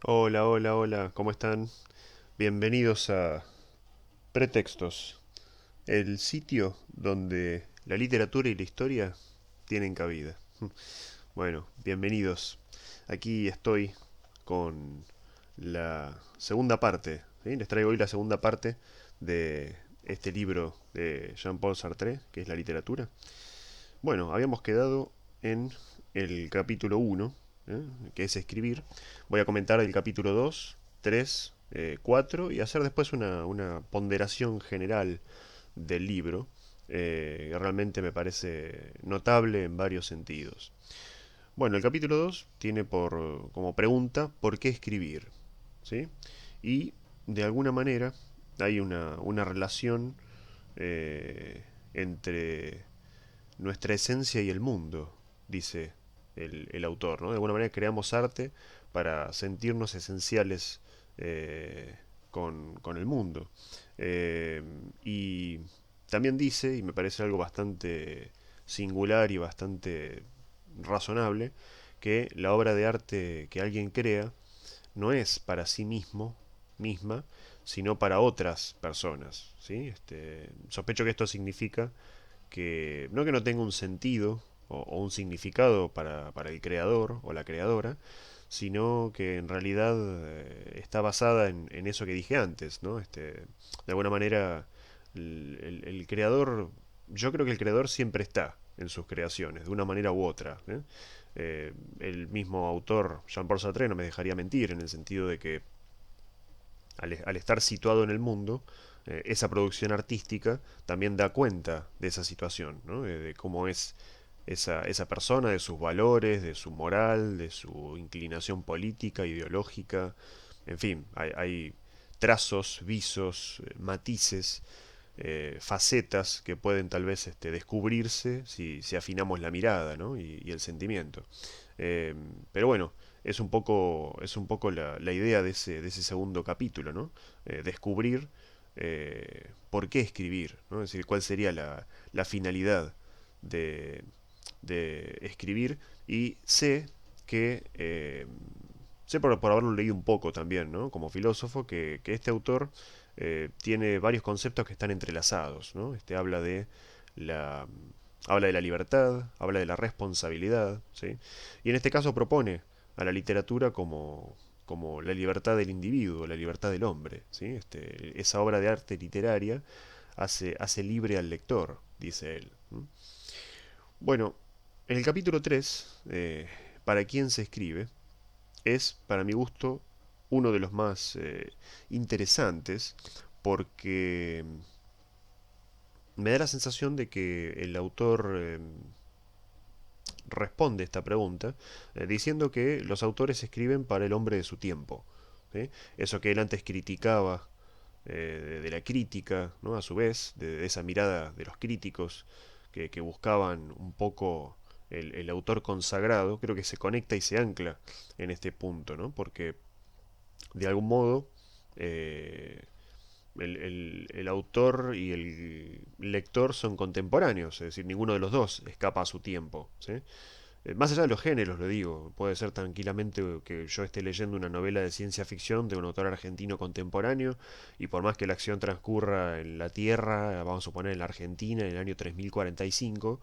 Hola, hola, hola, ¿cómo están? Bienvenidos a Pretextos, el sitio donde la literatura y la historia tienen cabida. Bueno, bienvenidos. Aquí estoy con la segunda parte, ¿sí? Les traigo hoy la segunda parte de este libro de Jean-Paul Sartre, que es la literatura. Bueno, habíamos quedado en el capítulo uno, que es escribir. Voy a comentar el capítulo 2, 3, 4 y hacer después una ponderación general del libro, que realmente me parece notable en varios sentidos. Bueno, el capítulo 2 tiene como pregunta ¿por qué escribir? ¿Sí? Y de alguna manera hay una relación eh, entre nuestra esencia y el mundo, dice el autor, ¿no? De alguna manera creamos arte para sentirnos esenciales con el mundo. Eh, y también dice, y me parece algo bastante singular y bastante razonable, que la obra de arte que alguien crea no es para sí misma, sino para otras personas. ¿Sí? Sospecho que esto significa que no tenga un sentido o un significado para el creador o la creadora, sino que en realidad está basada en eso que dije antes, ¿no? De alguna manera, el creador, yo creo que el creador siempre está en sus creaciones, de una manera u otra. El mismo autor, Jean-Paul Sartre, no me dejaría mentir, en el sentido de que al estar situado en el mundo, esa producción artística también da cuenta de esa situación, ¿no? De cómo es esa persona, de sus valores, de su moral, de su inclinación política, ideológica, en fin, hay trazos, visos, matices, facetas que pueden tal vez descubrirse si afinamos la mirada, ¿no? Y el sentimiento. Eh, pero bueno, es un poco la idea de ese segundo capítulo, ¿no? Descubrir por qué escribir, ¿no? Es decir, cuál sería la finalidad de, de escribir. Y sé por haberlo leído un poco también, ¿no? Como filósofo, que este autor tiene varios conceptos que están entrelazados, ¿no? La, habla de la libertad, habla de la responsabilidad, ¿sí? Y en este caso propone a la literatura como la libertad del individuo, la libertad del hombre, ¿sí? Esa obra de arte literaria hace libre al lector, dice él. Bueno, en el capítulo 3, ¿para quién se escribe? Es, para mi gusto, uno de los más interesantes porque me da la sensación de que el autor responde esta pregunta diciendo que los autores escriben para el hombre de su tiempo. ¿Sí? Eso que él antes criticaba de la crítica, ¿no? A su vez, de esa mirada de los críticos que buscaban un poco el autor consagrado, creo que se conecta y se ancla en este punto, ¿no? Porque de algún modo eh, el autor y el lector son contemporáneos, es decir, ninguno de los dos escapa a su tiempo. ¿Sí? Más allá de los géneros, lo digo, puede ser tranquilamente que yo esté leyendo una novela de ciencia ficción de un autor argentino contemporáneo y por más que la acción transcurra en la Tierra, vamos a suponer en la Argentina, en el año 3045,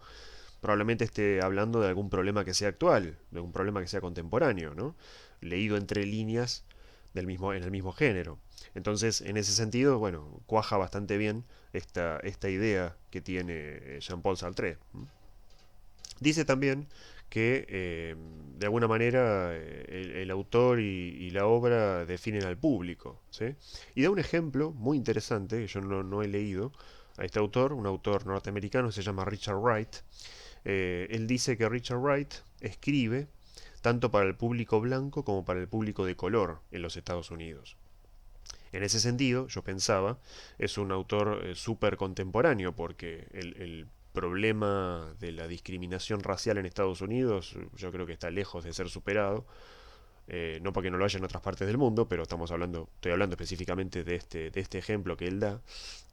probablemente esté hablando de algún problema que sea actual, de algún problema que sea contemporáneo, ¿no? Leído entre líneas en el mismo género. Entonces, en ese sentido, bueno, cuaja bastante bien esta idea que tiene Jean-Paul Sartre. Dice también que de alguna manera el autor y la obra definen al público, ¿sí? Y da un ejemplo muy interesante que yo no he leído a este autor, un autor norteamericano, se llama Richard Wright. Él dice que Richard Wright escribe tanto para el público blanco como para el público de color en los Estados Unidos. En ese sentido, yo pensaba, es un autor súper contemporáneo porque el problema de la discriminación racial en Estados Unidos yo creo que está lejos de ser superado. No porque no lo haya en otras partes del mundo, pero estoy hablando específicamente de este ejemplo que él da.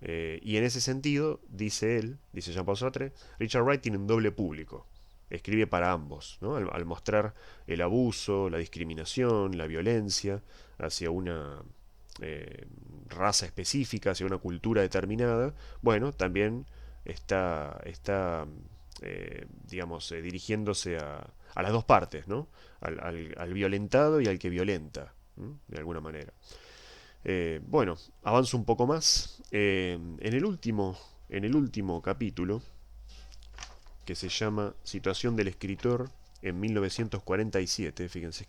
Y en ese sentido, dice él, dice Jean-Paul Sartre, Richard Wright tiene un doble público. escribe para ambos, ¿no? Al mostrar el abuso, la discriminación, la violencia hacia una eh, raza específica, hacia una cultura determinada, bueno, también está digamos, dirigiéndose a las dos partes, ¿no? Al violentado y al que violenta, ¿no? De alguna manera. Bueno, avanzo un poco más. En el último capítulo, que se llama Situación del escritor en 1947, fíjense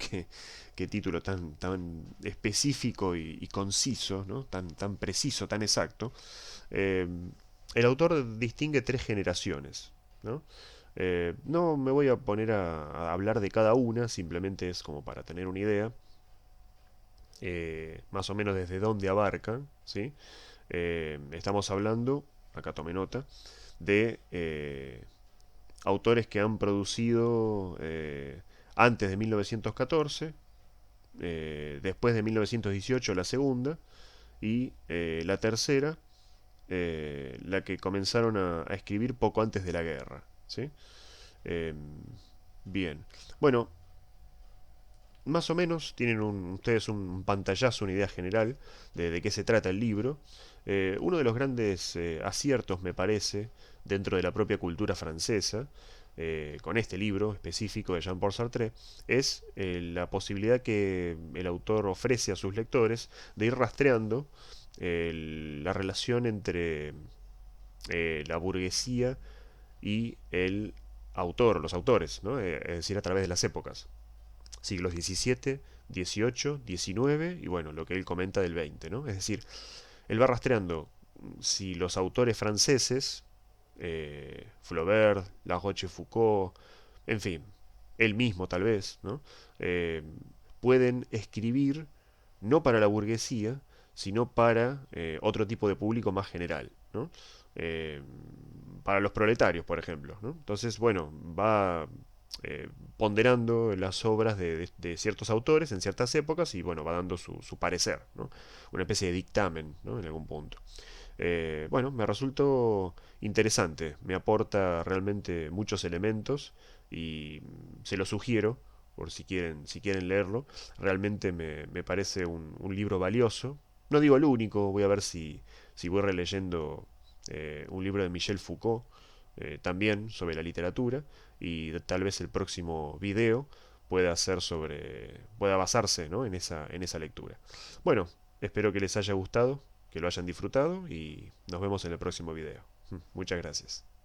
qué título tan específico y conciso, ¿no? Tan preciso, tan exacto. Eh, el autor distingue tres generaciones, ¿no? No me voy a poner a hablar de cada una, simplemente es como para tener una idea, más o menos desde dónde abarcan, ¿sí? Estamos hablando, acá tome nota, de autores que han producido antes de 1914, después de 1918 la segunda, y la tercera, la que comenzaron a escribir poco antes de la guerra, ¿sí? Eh, bien, bueno, más o menos tienen ustedes un pantallazo, una idea general de qué se trata el libro. Uno de los grandes aciertos, me parece, dentro de la propia cultura francesa, con este libro específico de Jean-Paul Sartre, es la posibilidad que el autor ofrece a sus lectores de ir rastreando la relación entre la burguesía y el autor, los autores, ¿no? Es decir, a través de las épocas, siglos XVII, XVIII, XIX y bueno, lo que él comenta del XX, ¿no? Es decir, él va rastreando si los autores franceses, Flaubert, La Rochefoucauld, en fin, él mismo tal vez, ¿no? Eh, pueden escribir no para la burguesía, sino para otro tipo de público más general, ¿no? Eh, para los proletarios, por ejemplo, ¿no? Entonces, bueno, va ponderando las obras de ciertos autores en ciertas épocas y bueno, va dando su parecer, ¿no? Una especie de dictamen, ¿no? En algún punto. Bueno, me resultó interesante, me aporta realmente muchos elementos y se lo sugiero por si quieren leerlo. Realmente me parece un libro valioso. No digo el único, voy a ver si voy releyendo un libro de Michel Foucault, también sobre la literatura, y tal vez el próximo video pueda basarse, ¿no? en esa lectura. Bueno, espero que les haya gustado, que lo hayan disfrutado y nos vemos en el próximo video. Muchas gracias.